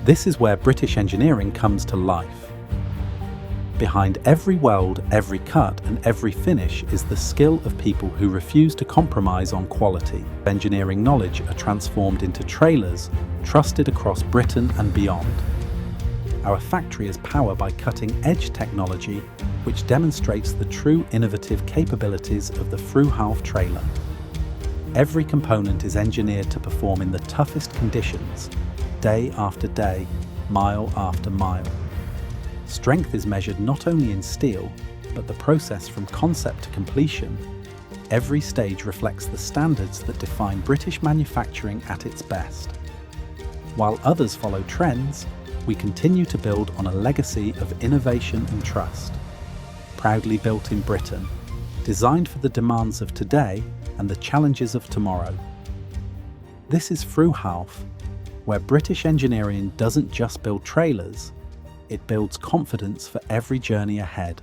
This is where British engineering comes to life. Behind every weld, every cut, and every finish is the skill of people who refuse to compromise on quality. Engineering knowledge are transformed into trailers, trusted across Britain and beyond. Our factory is powered by cutting-edge technology, which demonstrates the true innovative capabilities of the Fruehauf trailer. Every component is engineered to perform in the toughest conditions, day after day, mile after mile. Strength is measured not only in steel, but the process from concept to completion. Every stage reflects the standards that define British manufacturing at its best. While others follow trends, we continue to build on a legacy of innovation and trust. Proudly built in Britain, designed for the demands of today and the challenges of tomorrow. This is Fruehauf, where British engineering doesn't just build trailers, it builds confidence for every journey ahead.